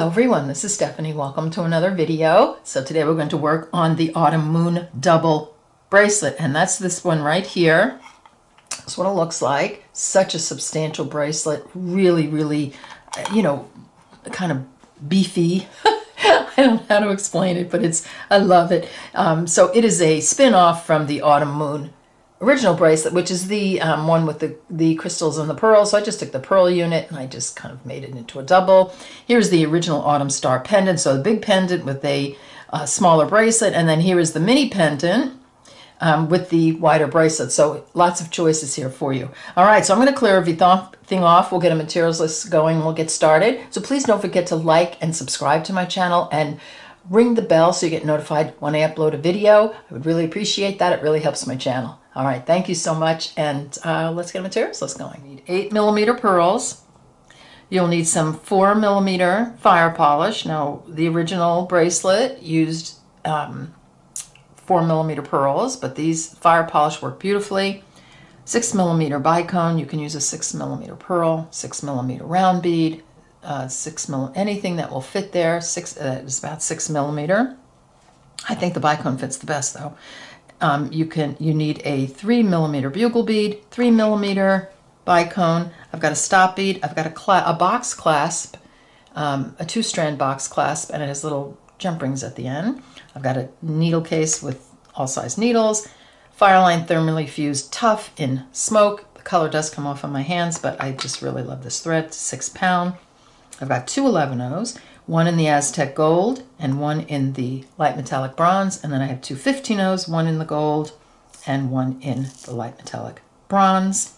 Hello everyone, this is Stephanie. Welcome to another video. So today we're going to work on the Autumn Moon double bracelet, and that's this one right here. That's what it looks like. Such a substantial bracelet, really, kind of beefy. I don't know how to explain it, but I love it. So it is a spin-off from the Autumn Moon original bracelet, which is the one with the crystals and the pearls. So I just took the pearl unit and I just kind of made it into a double. Here's the original Autumn Star pendant, so the big pendant with a smaller bracelet, and then here is the mini pendant with the wider bracelet. So lots of choices here for you. All right, so I'm going to clear everything off. We'll get a materials list going and we'll get started. So please don't forget to like and subscribe to my channel and ring the bell so you get notified when I upload a video. I would really appreciate that. It really helps my channel. All right, thank you so much, and let's get materials list going. You need 8mm pearls. You'll need some 4mm fire polish. Now, the original bracelet used 4mm pearls, but these fire polish work beautifully. 6mm bicone. You can use a 6mm pearl, 6mm round bead, 6mm, anything that will fit there. It's about 6mm. I think the bicone fits the best though. You need a 3mm bugle bead, 3mm bicone. I've got a stop bead. I've got a box clasp, a 2-strand box clasp, and it has little jump rings at the end. I've got a needle case with all size needles. Fireline thermally fused tough in smoke. The color does come off on my hands, but I just really love this thread. It's 6 pound. I've got 2 11-0s, one in the Aztec gold and one in the light metallic bronze, and then I have 2 15-0s, one in the gold and one in the light metallic bronze.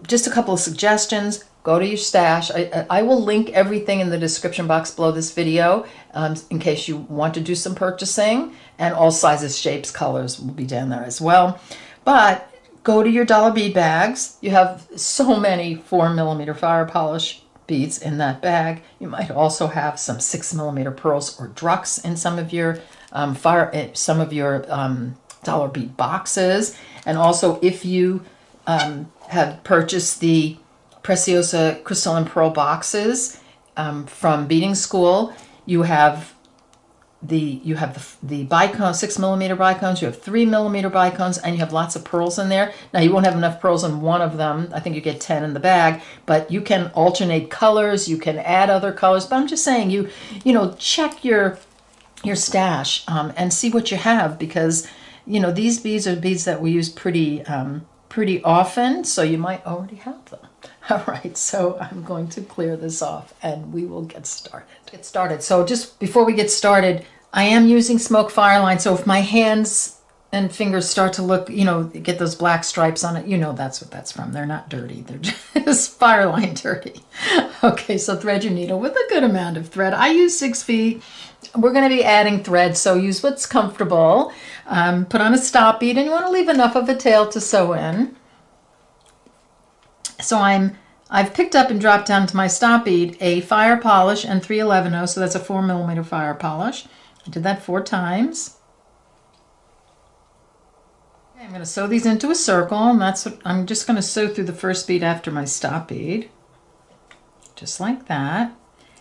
Just a couple of suggestions. Go to your stash. I will link everything in the description box below this video in case you want to do some purchasing, and all sizes, shapes, colors will be down there as well. But go to your dollar bead bags. You have so many 4mm fire polish beads in that bag. You might also have some 6mm pearls or drucks in some of your dollar bead boxes. And also, if you have purchased the Preciosa crystal and pearl boxes from Beading School, you have the bicone, 6mm bicones, you have 3mm bicones, and you have lots of pearls in there. Now you won't have enough pearls in one of them. I think you get 10 in the bag, but you can alternate colors, you can add other colors. But I'm just saying, you check your stash and see what you have, because these beads are beads that we use pretty often, so you might already have them. All right, so I'm going to clear this off and we will get started. So just before we get started, I am using smoke fireline, so if my hands and fingers start to look, get those black stripes on it, that's what that's from. They're not dirty, they're just fireline dirty. Okay, so thread your needle with a good amount of thread. I use 6 feet. We're going to be adding thread, so use what's comfortable. Put on a stop bead, and you want to leave enough of a tail to sew in. So I've picked up and dropped down to my stop bead a fire polish and 3 11-0, so that's a 4mm fire polish. I did that 4 times. Okay, I'm going to sew these into a circle, and that's what I'm just going to sew through the first bead after my stop bead, just like that.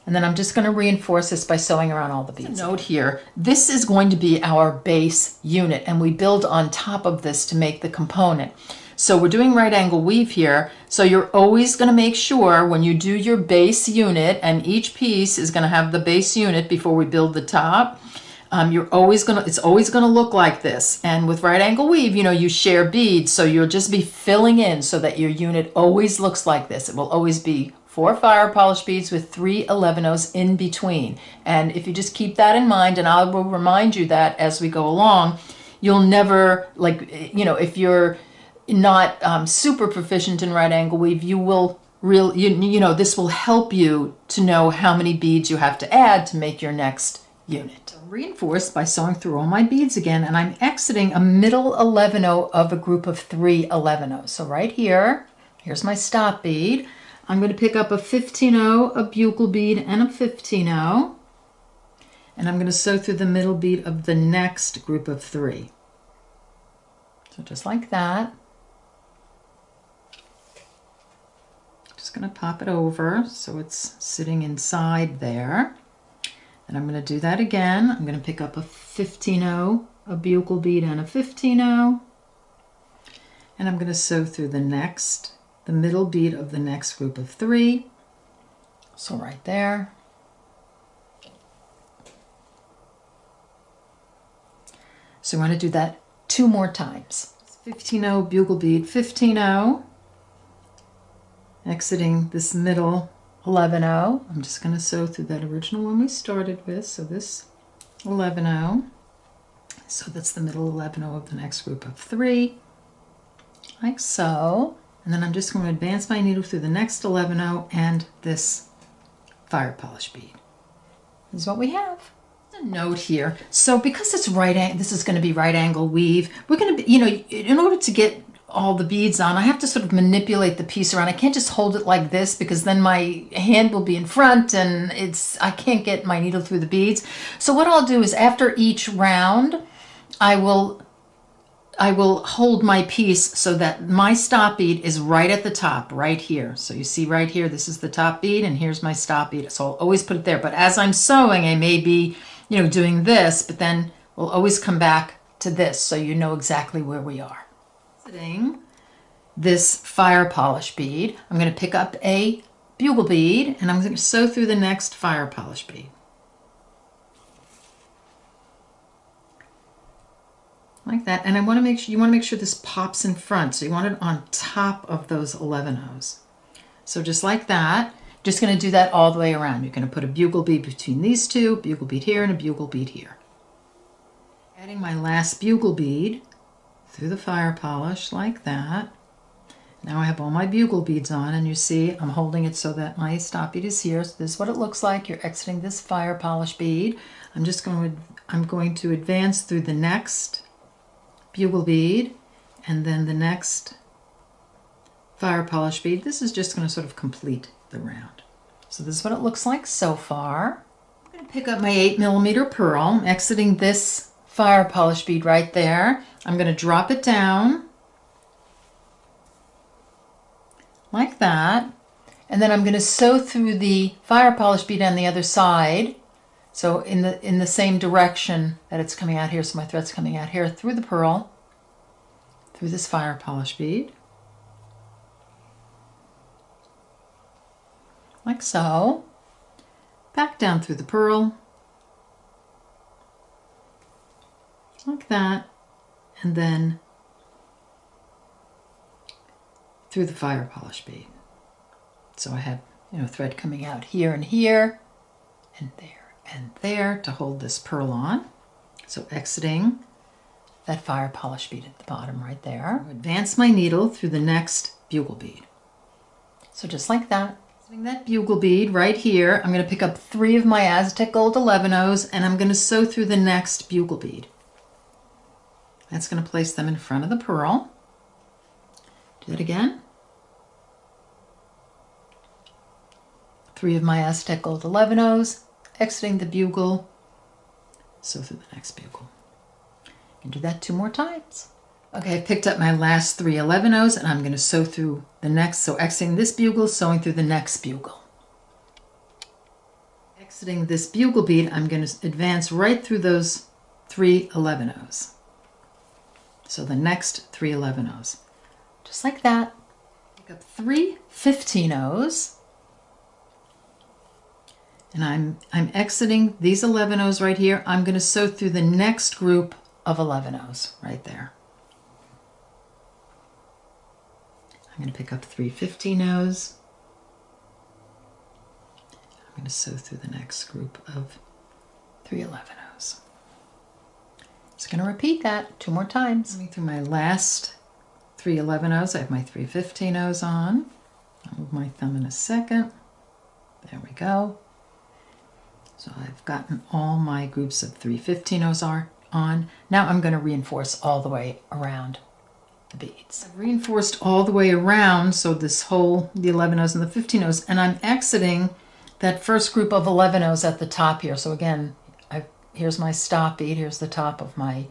And then I'm just going to reinforce this by sewing around all the beads. Note here, this is going to be our base unit, and we build on top of this to make the component. So we're doing right angle weave here, so you're always going to make sure when you do your base unit, and each piece is going to have the base unit before we build the top, it's always going to look like this. And with right angle weave, you share beads, so you'll just be filling in so that your unit always looks like this. It will always be 4 fire polish beads with 3 11-0s in between. And if you just keep that in mind, and I will remind you that as we go along, you'll never, if you're not super proficient in right angle weave, you will this will help you to know how many beads you have to add to make your next unit. Reinforced by sewing through all my beads again, and I'm exiting a middle 11-0 of a group of 3 11-0s. So right here's my stop bead. I'm going to pick up a 15-0, a bugle bead, and a 15-0, and I'm going to sew through the middle bead of the next group of 3. So just like that. just going to pop it over so it's sitting inside there. And I'm going to do that again. I'm going to pick up a 15-0, a bugle bead and a 15-0. And I'm going to sew through the middle bead of the next group of 3. So right there. So I want to do that 2 more times. 15-0 bugle bead, 15-0. Exiting this middle 11-0. I'm just going to sew through that original one we started with. So this 11-0. So that's the middle 11-0 of the next group of 3. Like so. And then I'm just going to advance my needle through the next 11-0 and this fire polish bead. This is what we have. A note here. So because it's this is going to be right angle weave, we're going to be, in order to get all the beads on, I have to sort of manipulate the piece around. I can't just hold it like this because then my hand will be in front and I can't get my needle through the beads. So what I'll do is after each round, I will hold my piece so that my stop bead is right at the top, right here. So you see right here, this is the top bead and here's my stop bead. So I'll always put it there. But as I'm sewing, I may be, doing this, but then we'll always come back to this so you know exactly where we are. Sitting this fire polish bead, I'm going to pick up a bugle bead and I'm going to sew through the next fire polish bead. Like that. And you want to make sure this pops in front. So you want it on top of those 11-0s. So just like that, just going to do that all the way around. You're going to put a bugle bead between these two, bugle bead here and a bugle bead here. Adding my last bugle bead through the fire polish like that. Now I have all my bugle beads on and you see I'm holding it so that my stop bead is here. So this is what it looks like. You're exiting this fire polish bead. I'm going to advance through the next bugle bead and then the next fire polish bead. This is just going to sort of complete the round. So this is what it looks like so far. I'm going to pick up my 8mm pearl. I'm exiting this fire polish bead right there. I'm going to drop it down like that, and then I'm going to sew through the fire polish bead on the other side. So in the same direction that it's coming out here, so my thread's coming out here through the pearl, through this fire polish bead, like so, back down through the pearl, like that, and then through the fire polish bead. So I have, thread coming out here and there and there to hold this pearl on. So exiting that fire polish bead at the bottom right there. Advance my needle through the next bugle bead. So just like that. Exiting that bugle bead right here, I'm going to pick up 3 of my Aztec Gold 11-0s and I'm going to sew through the next bugle bead. That's going to place them in front of the pearl. Do that again. 3 of my Aztec Gold 11-0s, exiting the bugle, sew through the next bugle. And do that 2 more times. Okay, I've picked up my last 3 11-0s and I'm going to sew through the next. So exiting this bugle, sewing through the next bugle. Exiting this bugle bead, I'm going to advance right through those 3 11-0s. So the next 3 11-0s. Just like that. Pick up 3 15-0s. And I'm exiting these 11-0s right here. I'm going to sew through the next group of 11-0s right there. I'm going to pick up 3 15-0s. I'm going to sew through the next group of 3 11-0s. Just going to repeat that 2 more times. Going through my last 3 11-0s. I have my 3 15-0s on. I'll move my thumb in a second. There we go. So I've gotten all my groups of 3 15-0s are on. Now I'm going to reinforce all the way around the beads. I've reinforced all the way around, so this whole, the 11-0s and the 15-0s, and I'm exiting that first group of 11-0s at the top here. So again, here's my stop bead, here's the top of my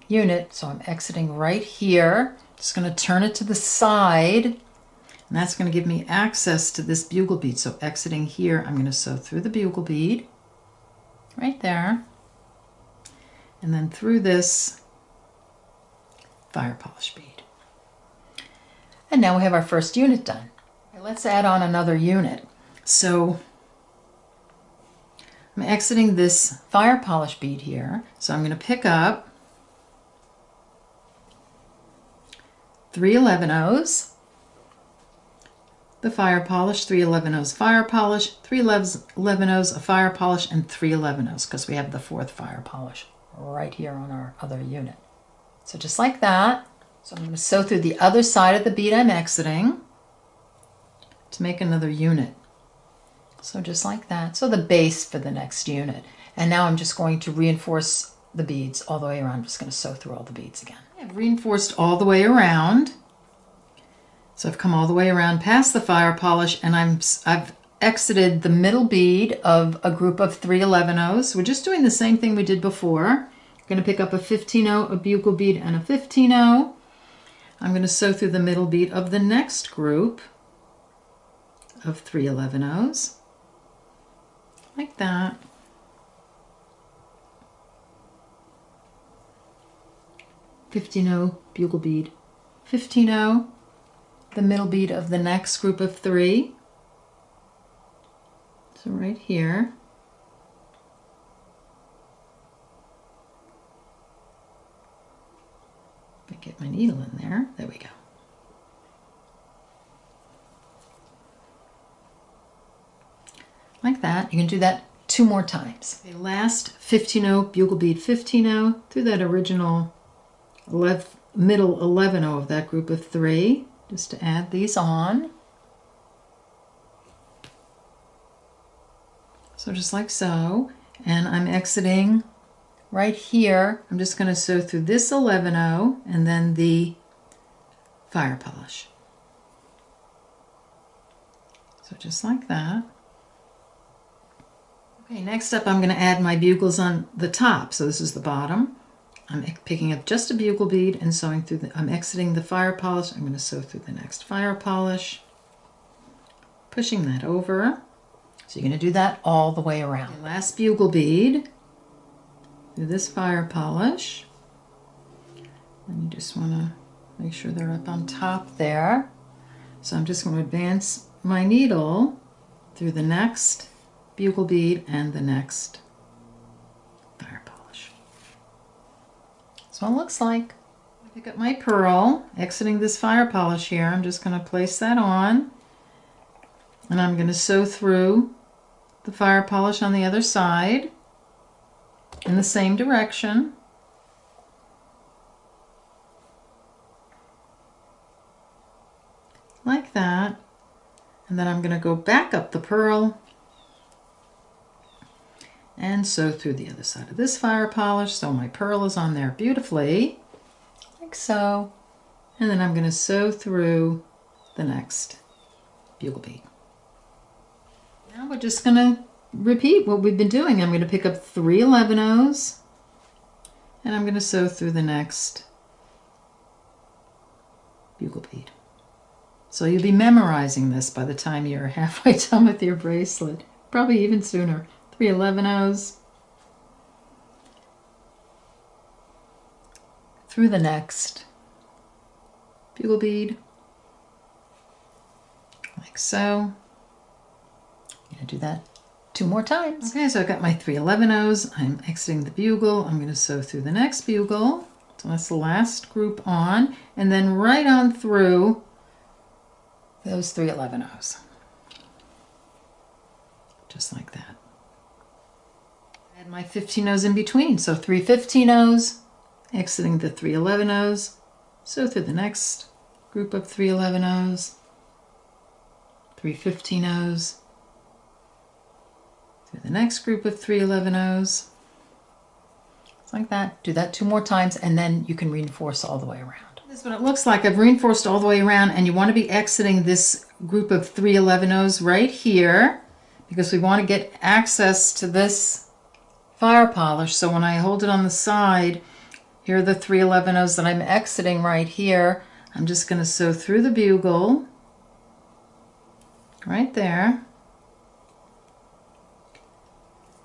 unit, so I'm exiting right here. Just going to turn it to the side. And that's going to give me access to this bugle bead. So exiting here, I'm going to sew through the bugle bead right there, and then through this fire polish bead. And now we have our first unit done. Okay, let's add on another unit. So I'm exiting this fire polish bead here. So I'm going to pick up 3 11-ohs, the fire polish, 3 11-ohs fire polish, 3 11-ohs a fire polish, and 3 11-ohs because we have the 4th fire polish right here on our other unit. So just like that. So I'm going to sew through the other side of the bead I'm exiting to make another unit. So just like that. So the base for the next unit. And now I'm just going to reinforce the beads all the way around. I'm just going to sew through all the beads again. I've reinforced all the way around. So I've come all the way around past the fire polish, and I've exited the middle bead of a group of 3 11-ohs. We're just doing the same thing we did before. I'm going to pick up a 15-oh, a bugle bead, and a 15-oh. I'm going to sew through the middle bead of the next group of 3 11-ohs, like that. $15-oh bugle bead, 15-oh, the middle bead of the next group of 3. So right here. If I get my needle in there, there we go. Like that. You can do that 2 more times. Okay, last 15-oh bugle bead, 15-oh through that original middle 11-oh of that group of 3, just to add these on. So just like so, and I'm exiting right here. I'm just going to sew through this 11-oh and then the fire polish. So just like that. Okay, next up I'm going to add my bugles on the top. So this is the bottom. I'm picking up just a bugle bead and sewing through I'm exiting the fire polish. I'm going to sew through the next fire polish, pushing that over. So you're going to do that all the way around. Okay, last bugle bead through this fire polish. And you just want to make sure they're up on top there. So I'm just going to advance my needle through the next bugle bead and the next fire polish. That's what it looks like. I pick up my pearl, exiting this fire polish here. I'm just going to place that on, and I'm going to sew through the fire polish on the other side in the same direction. Like that. And then I'm going to go back up the pearl and sew through the other side of this fire polish. So my pearl is on there beautifully, like so. And then I'm going to sew through the next bugle bead. Now we're just going to repeat what we've been doing. I'm going to pick up 3 11-ohs and I'm going to sew through the next bugle bead. So you'll be memorizing this by the time you're halfway done with your bracelet, probably even sooner. 3 11-ohs through the next bugle bead, like so. I'm going to do that 2 more times. Okay, so I've got my 3 11-ohs. I'm exiting the bugle. I'm going to sew through the next bugle. So that's the last group on, and then right on through those 3 11-ohs, just like that. Add my 15-ohs in between, so 3 15-ohs, exiting the 3 11-ohs, sew through the next group of 3 11-ohs, 3 15-ohs, through the next group of 3 11-ohs, like that. Do that 2 more times, and then you can reinforce all the way around. This is what it looks like. I've reinforced all the way around, and you want to be exiting this group of 3 11-ohs right here, because we want to get access to this fire polish. So when I hold it on the side, here are the 3 11-ohs that I'm exiting right here. I'm just going to sew through the bugle right there,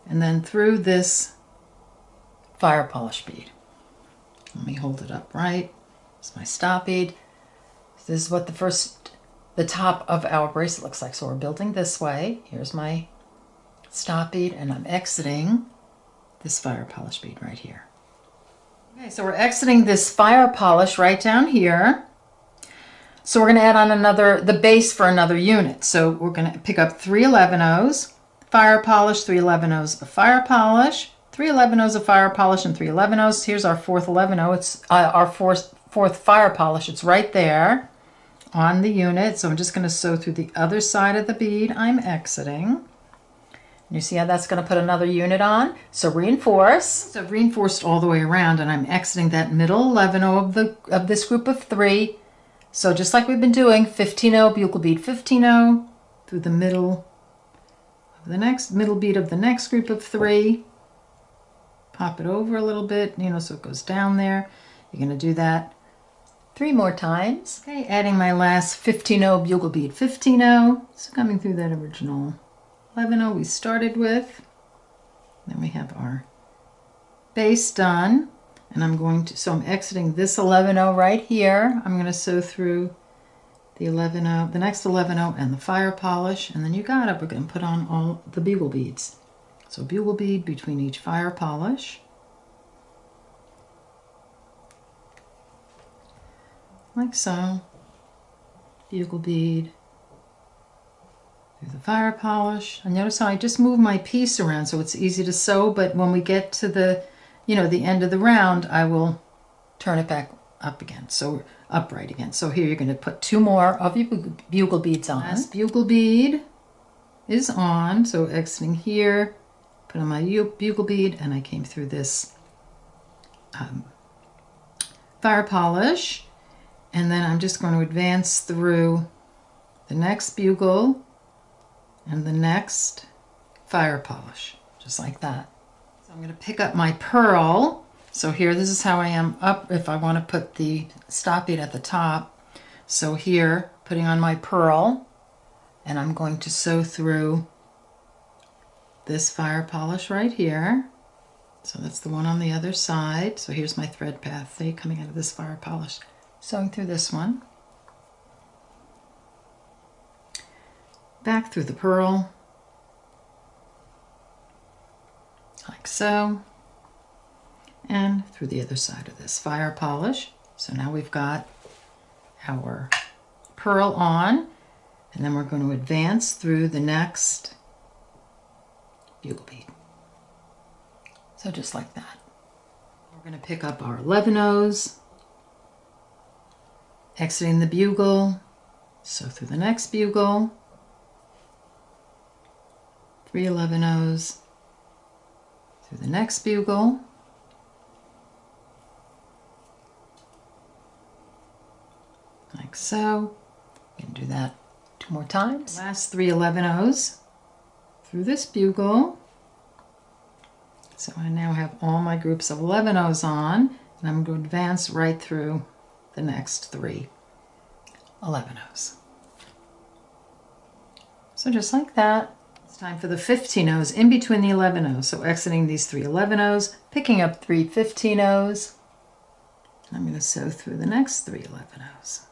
and then through this fire polish bead. Let me hold it up right. It's my stop bead. This is what the top of our bracelet looks like. So we're building this way. Here's my stop bead, and I'm exiting this fire polish bead right here. Okay, so we're exiting this fire polish right down here. So we're going to add on the base for another unit. So we're going to pick up 3 11-ohs, fire polish, 3 11-ohs of fire polish, 3 11-ohs of fire polish, and 3 11-ohs. Here's our 4th 11-oh. It's our fourth fire polish. It's right there on the unit. So I'm just going to sew through the other side of the bead I'm exiting. You see how that's going to put another unit on? So reinforce. So I've reinforced all the way around, and I'm exiting that middle 11-oh of this group of 3. So just like we've been doing, 15-oh, bugle bead 15-oh through the middle of the next middle bead of the next group of 3. Pop it over a little bit, so it goes down there. You're going to do that 3 more times. Okay, adding my last 15-oh bugle bead 15-oh. So coming through that original 11-oh we started with. Then we have our base done. And I'm exiting this 11-oh right here. I'm going to sew through the 11-oh, the next 11-oh and the fire polish. And then you got it. We're going to put on all the bugle beads. So bugle bead between each fire polish. Like so. Bugle bead through the fire polish. And notice how I just move my piece around so it's easy to sew, but when we get to the end of the round, I will turn it back up again, so upright again. So here you're going to put 2 more of your bugle beads on. Last bugle bead is on, so exiting here, put on my bugle bead, and I came through this fire polish, and then I'm just going to advance through the next bugle and the next fire polish, just like that. I'm going to pick up my pearl. So here, this is how I am up if I want to put the stop bead at the top. So here, putting on my pearl, and I'm going to sew through this fire polish right here. So that's the one on the other side. So here's my thread path coming out of this fire polish. Sewing through this one. Back through the pearl. Like so, and through the other side of this fire polish. So now we've got our pearl on, and then we're going to advance through the next bugle bead. So just like that. We're going to pick up our 11-ohs, exiting the bugle, sew through the next bugle, 3 11-ohs, through the next bugle, like so. You can do that 2 more times. Last 3 11-ohs through this bugle. So I now have all my groups of 11-ohs on, and I'm going to advance right through the next 3 11-ohs. So just like that. It's time for the 15-ohs in between the 11-ohs. So exiting these 3 11-ohs, picking up 3 15-ohs. I'm going to sew through the next 3 11-ohs.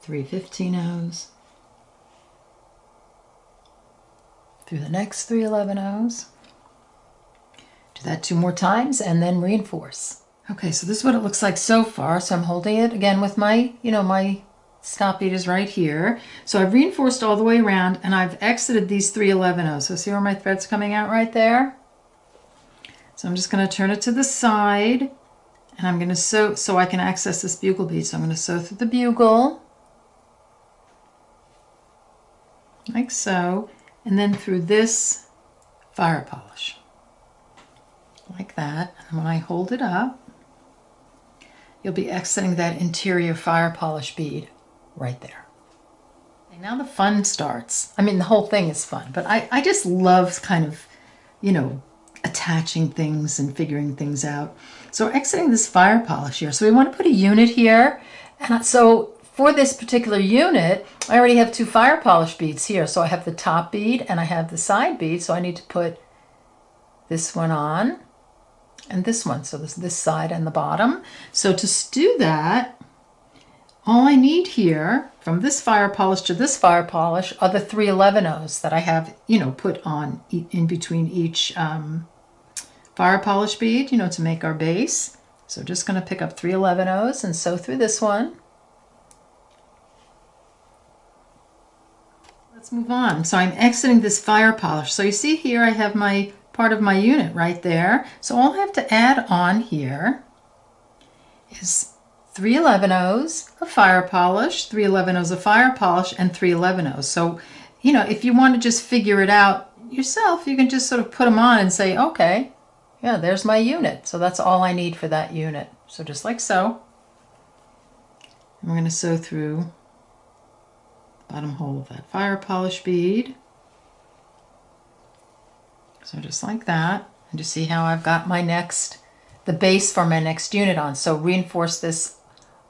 3 15-ohs. Through the next 3 11-ohs. Do that 2 more times and then reinforce. Okay, so this is what it looks like so far. So I'm holding it again with my, my stop bead is right here. So I've reinforced all the way around, and I've exited these 3 11-ohs. So see where my thread's coming out right there? So I'm just going to turn it to the side, and I'm going to sew so I can access this bugle bead. So I'm going to sew through the bugle, like so, and then through this fire polish, like that. And when I hold it up, you'll be exiting that interior fire polish bead right there. And now the fun starts. I mean, the whole thing is fun, but I just love kind of, attaching things and figuring things out. So we're exiting this fire polish here. So we want to put a unit here, And so for this particular unit, I already have 2 fire polish beads here. So I have the top bead and I have the side bead. So I need to put this one on and this one. So this side and the bottom. So to do that, all I need here from this fire polish to this fire polish are the 311-0s that I have, put on in between each fire polish bead, to make our base. So just going to pick up 311-0s and sew through this one. Let's move on. So I'm exiting this fire polish. So you see here I have my part of my unit right there. So all I have to add on here is 311-0s of fire polish, 311-0s of fire polish, and 311-0s. So, if you want to just figure it out yourself, you can just sort of put them on and say, okay, yeah, there's my unit. So that's all I need for that unit. So just like so. And we're going to sew through the bottom hole of that fire polish bead. So just like that. And you see how I've got the base for my next unit on. So reinforce this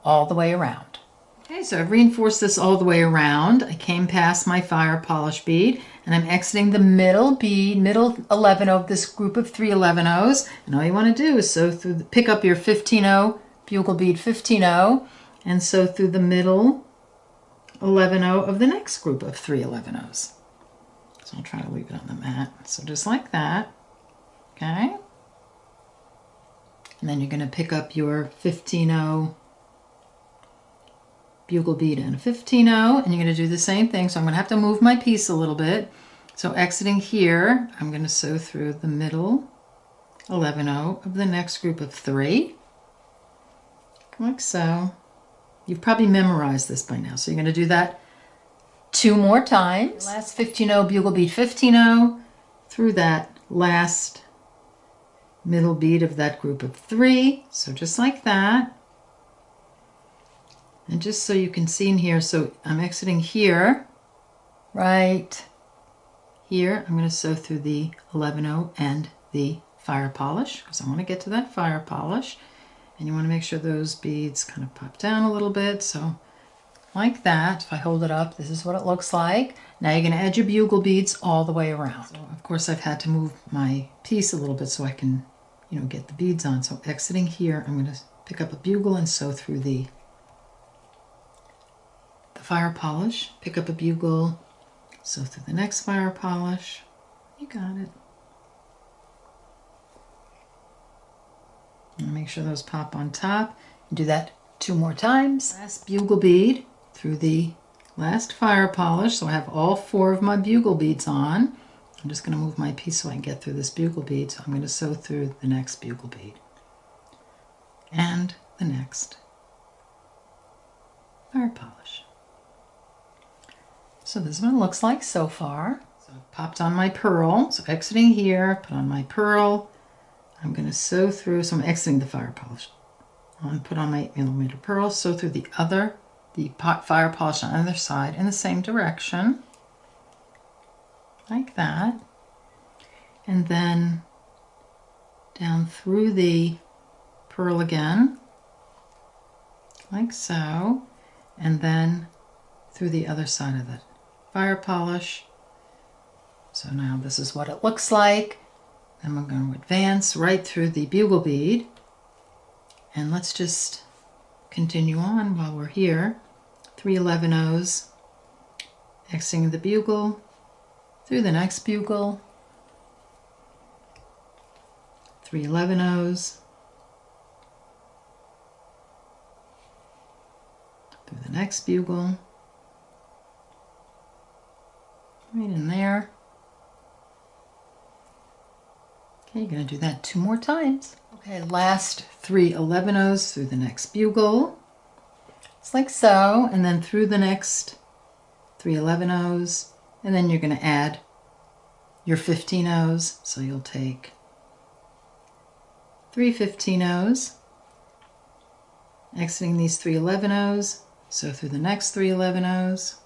all the way around. Okay, so I've reinforced this all the way around. I came past my fire polish bead and I'm exiting the middle bead, middle 11 of this group of 311-0s. And all you want to do is sew through, pick up your 15-0, bugle bead 15-0, and sew through the middle 11-0 of the next group of 311-0s. So I'll try to leave it on the mat. So just like that, okay? And then you're going to pick up your 15-0 bugle bead and a 15-0, and you're going to do the same thing. So I'm going to have to move my piece a little bit. So exiting here, I'm going to sew through the middle 11-0 of the next group of 3, like so. You've probably memorized this by now. So you're going to do that 2 more times. Last 15-0 bugle bead 15-0 through that last middle bead of that group of 3. So just like that. And just so you can see in here, so I'm exiting here, right here. I'm going to sew through the 11-0 and the fire polish because I want to get to that fire polish. And you want to make sure those beads kind of pop down a little bit. So like that. If I hold it up, this is what it looks like. Now you're going to add your bugle beads all the way around. So of course I've had to move my piece a little bit so I can, get the beads on. So exiting here, I'm going to pick up a bugle and sew through the fire polish, pick up a bugle, sew through the next fire polish. You got it. And make sure those pop on top. And do that 2 more times. Last bugle bead through the last fire polish. So I have all 4 of my bugle beads on. I'm just going to move my piece so I can get through this bugle bead. So I'm going to sew through the next bugle bead and the next fire polish. So this is what it looks like so far. So I've popped on my purl. So exiting here, put on my purl. I'm going to sew through, so I'm exiting the fire polish. I'm going to put on my 8mm purl, sew through the fire polish on the other side in the same direction. Like that. And then down through the purl again. Like so. And then through the other side of the fire polish. So now this is what it looks like. Then we're going to advance right through the bugle bead. And let's just continue on while we're here. 311-0s, exiting the bugle, through the next bugle, 311-0s, through the next bugle, right in there. Okay, you're going to do that 2 more times. Okay, last 311-0s through the next bugle. It's like so, and then through the next 311-0s, and then you're going to add your 15-0s. So you'll take 3 15-0s, exiting these 311-0s, so through the next 311-0s,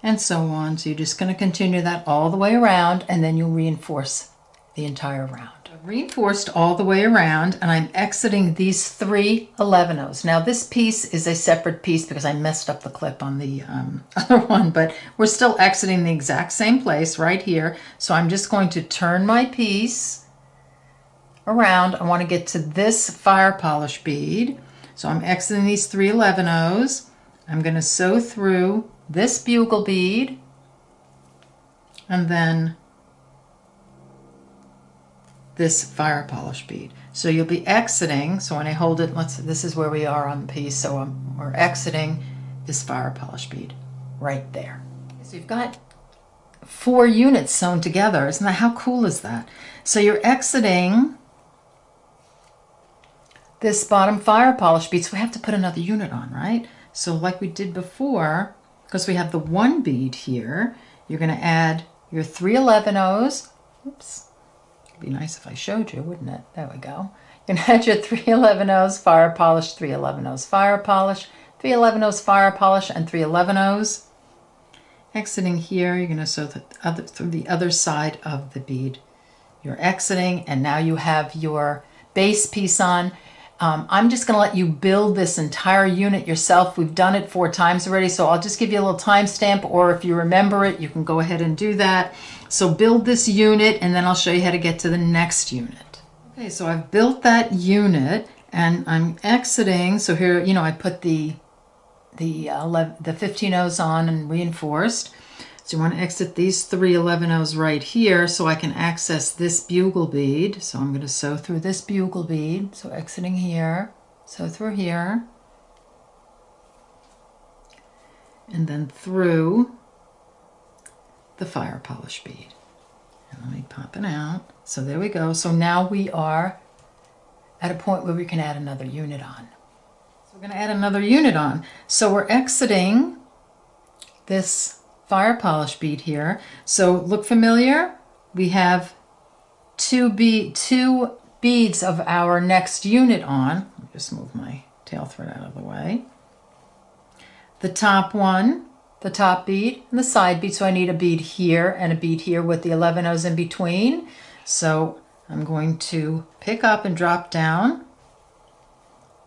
and so on. So you're just going to continue that all the way around, and then you'll reinforce the entire round. Reinforced all the way around, and I'm exiting these 3 11-ohs. Now this piece is a separate piece because I messed up the clip on the other one, but we're still exiting the exact same place right here. So I'm just going to turn my piece around. I want to get to this fire polish bead. So I'm exiting these 3 11-ohs. I'm going to sew through this bugle bead and then this fire polish bead. So you'll be exiting, so when I hold it, this is where we are on the piece, so we're exiting this fire polish bead right there. So you've got 4 units sewn together. Isn't that, how cool is that? So you're exiting this bottom fire polish bead, so we have to put another unit on, right? So like we did before, because we have the 1 bead here, you're going to add your 3 11-ohs. Oops. Be nice if I showed you, wouldn't it? There we go. You can add your 3 11-ohs, fire polish, 3 11-ohs, fire polish, 3 11-ohs, fire polish, and 3 11-ohs. Exiting here, you're going to sew through the other side of the bead. You're exiting, and now you have your base piece on. I'm just going to let you build this entire unit yourself. We've done it 4 times already, so I'll just give you a little timestamp, or if you remember it, you can go ahead and do that. So build this unit, and then I'll show you how to get to the next unit. Okay, so I've built that unit, and I'm exiting. So here, you know, I put the 15-ohs on and reinforced. So you want to exit these 3 11-ohs right here so I can access this bugle bead. So I'm going to sew through this bugle bead. So exiting here, sew through here, and then through the fire polish bead. And let me pop it out. So there we go. So now we are at a point where we can add another unit on. So we're going to add another unit on. So we're exiting this fire polish bead here. So look familiar? We have 2 beads of our next unit on. Let me just move my tail thread out of the way. The top one, the top bead, and the side bead. So I need a bead here and a bead here with the 11-ohs in between. So I'm going to pick up and drop down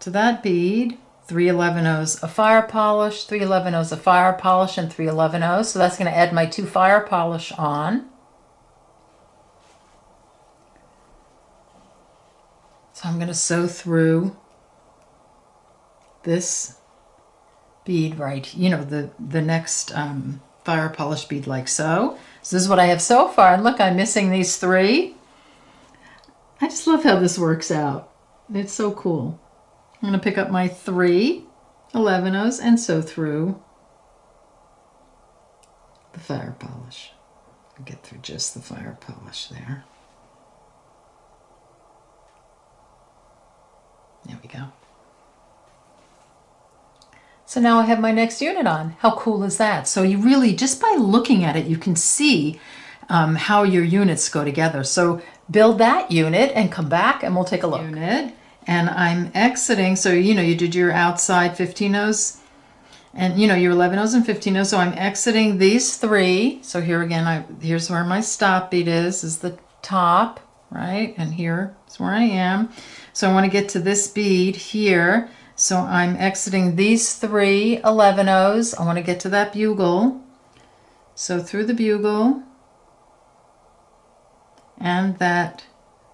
to that bead. 3 11-ohs of fire polish, 3 11-ohs of fire polish, and 3 11-ohs. So that's going to add my 2 fire polish on. So I'm going to sew through this bead right, you know, the next fire polish bead like so. So this is what I have so far. And look, I'm missing these 3. I just love how this works out. It's so cool. I'm going to pick up my 3 11-ohs and sew through the fire polish. I'll get through just the fire polish there. There we go. So now I have my next unit on. How cool is that? So you really, just by looking at it, you can see how your units go together. So build that unit and come back and we'll take a look. Unit. And I'm exiting, so you know, you did your outside 15-ohs and you know, your 11-ohs and 15-ohs. So I'm exiting these 3. So here again, here's where my stop bead is the top, right? And here's where I am. So I want to get to this bead here. So I'm exiting these 3 11-ohs. I want to get to that bugle. So through the bugle and that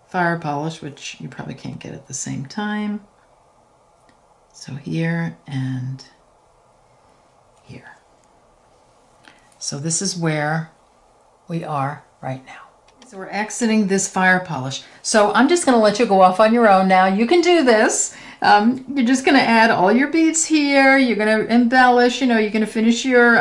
fire polish, which you probably can't get at the same time. So here and here. So this is where we are right now. So we're exiting this fire polish. So I'm just going to let you go off on your own now. You can do this. You're just going to add all your beads here. You're going to embellish, you know, you're going to finish your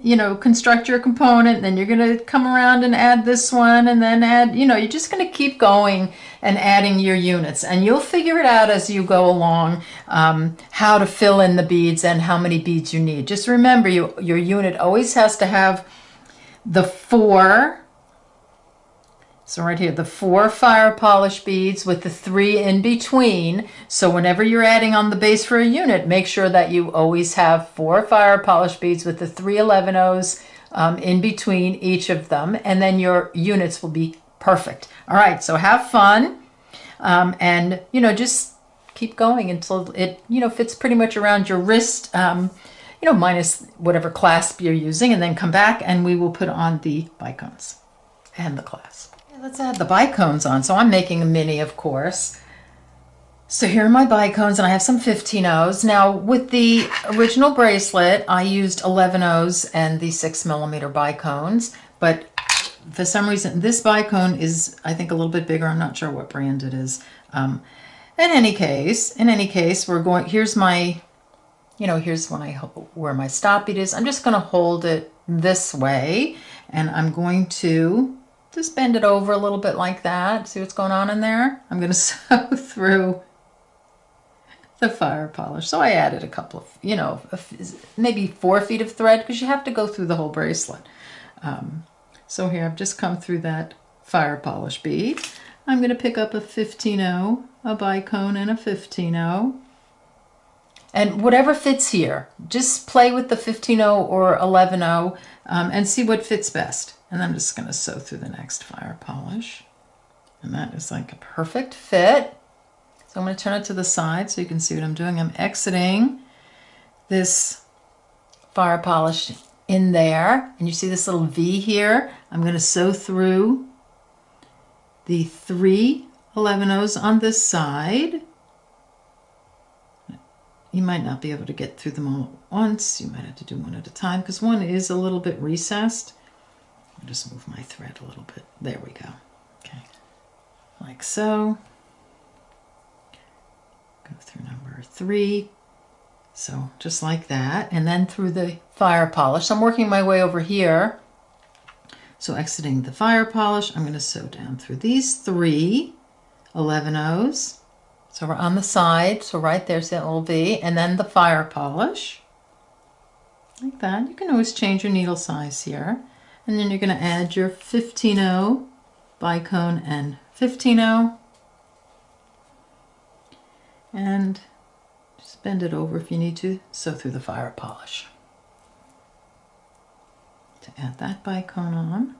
you know, construct your component, and then you're going to come around and add this one, and then add, you know, you're just going to keep going and adding your units, and you'll figure it out as you go along, how to fill in the beads and how many beads you need. Just remember, your unit always has to have the 4, so right here, the 4 fire polish beads with the 3 in between. So whenever you're adding on the base for a unit, make sure that you always have 4 fire polish beads with the 3 11-ohs in between each of them, and then your units will be Perfect. All right, so have fun. And, you know, just keep going until it, you know, fits pretty much around your wrist, you know, minus whatever clasp you're using, and then come back and we will put on the bicones and the clasp. Okay, let's add the bicones on. So I'm making a mini, of course. So here are my bicones, and I have some 15-0s. Now, with the original bracelet, I used 11-0s and the 6mm bicones, but for some reason, this bicone is, I think, a little bit bigger. I'm not sure what brand it is. In any case, we're going, here's my, you know, here's when where my stop bead is. I'm just going to hold it this way, and I'm going to just bend it over a little bit like that. See what's going on in there? I'm going to sew through the fire polish. So I added a couple of, you know, maybe 4 feet of thread, because you have to go through the whole bracelet. So here I've just come through that fire polish bead. I'm going to pick up a 15-0, a bicone, and a 15-0. And whatever fits here, just play with the 15-0 or 11-0 and see what fits best. And I'm just going to sew through the next fire polish. And that is like a perfect fit. So I'm going to turn it to the side so you can see what I'm doing. I'm exiting this fire polish in there, and you see this little V here. I'm going to sew through the 3 11-0s on this side. You might not be able to get through them all at once. You might have to do one at a time because one is a little bit recessed. I'll just move my thread a little bit. There we go. Okay, like so. Go through number 3. So just like that, and then through the fire polish. So I'm working my way over here. So exiting the fire polish, I'm going to sew down through these 3 11-0s. So we're on the side, so right there's that little V, and then the fire polish. Like that. You can always change your needle size here. And then you're going to add your 15-0, bicone, and 15-0. And just bend it over if you need to, sew through the fire polish. To add that bicone on.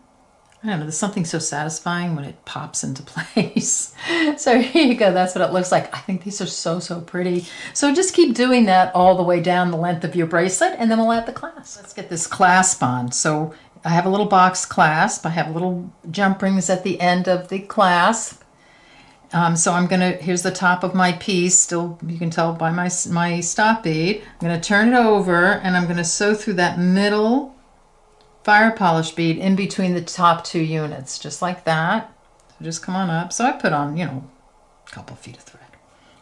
I don't know, there's something so satisfying when it pops into place. So here you go, that's what it looks like. I think these are so pretty. So just keep doing that all the way down the length of your bracelet, and then we'll add the clasp. Let's get this clasp on. So I have a little box clasp. I have little jump rings at the end of the clasp. So I'm gonna, here's the top of my piece, still you can tell by my stop bead. I'm gonna turn it over and I'm gonna sew through that middle fire polish bead in between the top 2 units, just like that. So just come on up. So I put on, you know, a couple feet of thread.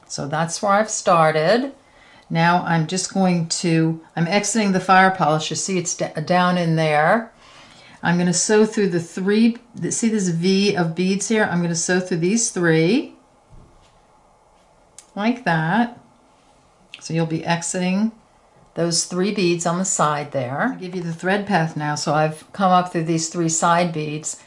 So that's where I've started. Now I'm just going to, I'm exiting the fire polish. You see it's down in there. I'm going to sew through the 3, see this V of beads here? I'm going to sew through these 3, like that. So you'll be exiting those 3 beads on the side there. I'll give you the thread path now. So I've come up through these 3 side beads.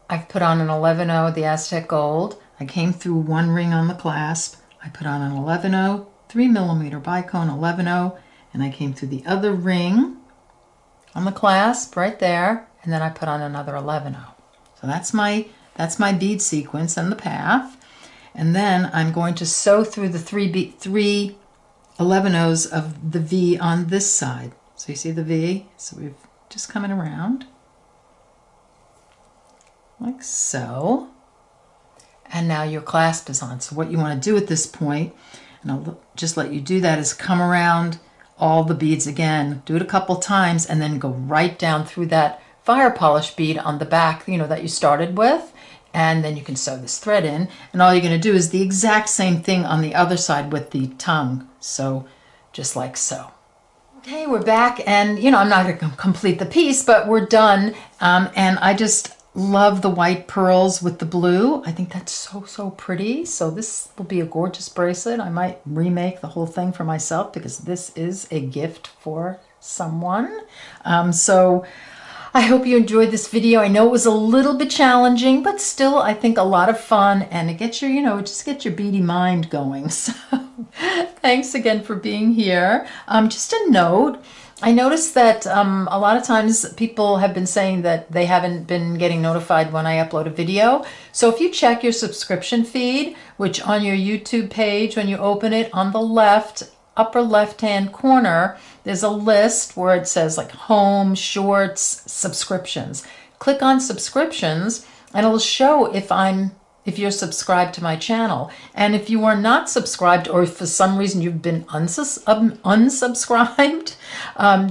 I've put on an 11-0, the Aztec Gold. I came through 1 ring on the clasp. I put on an 11-0, 3mm bicone 11-0, and I came through the other ring on the clasp right there, and then I put on another 11-0. So that's my bead sequence and the path. And then I'm going to sew through the 3 11-0s of the V on this side. So you see the V? So we've just coming around like so. And now your clasp is on. So what you want to do at this point, and I'll just let you do that, is come around all the beads again. Do it a couple times and then go right down through that fire polish bead on the back, you know, that you started with. And then you can sew this thread in. And all you're going to do is the exact same thing on the other side with the tongue. So just like so. Okay, we're back, and you know, I'm not going to complete the piece, but we're done. And I just love the white pearls with the blue. I think that's so pretty. So this will be a gorgeous bracelet. I might remake the whole thing for myself because this is a gift for someone. So I hope you enjoyed this video. I know it was a little bit challenging, but still I think a lot of fun, and it gets your, you know, just get your beady mind going. So thanks again for being here. Just a note, I noticed that a lot of times people have been saying that they haven't been getting notified when I upload a video. So if you check your subscription feed, which on your YouTube page, when you open it on the left, upper left-hand corner, there's a list where it says like home, shorts, subscriptions. Click on subscriptions and it'll show if you're subscribed to my channel. And if you are not subscribed, or if for some reason you've been unsubscribed,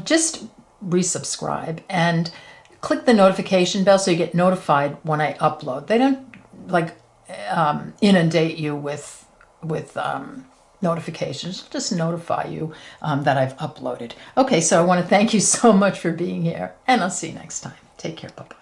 just resubscribe and click the notification bell so you get notified when I upload. They don't like inundate you with notifications, just notify you that I've uploaded. Okay, so I want to thank you so much for being here, and I'll see you next time. Take care. Bye-bye.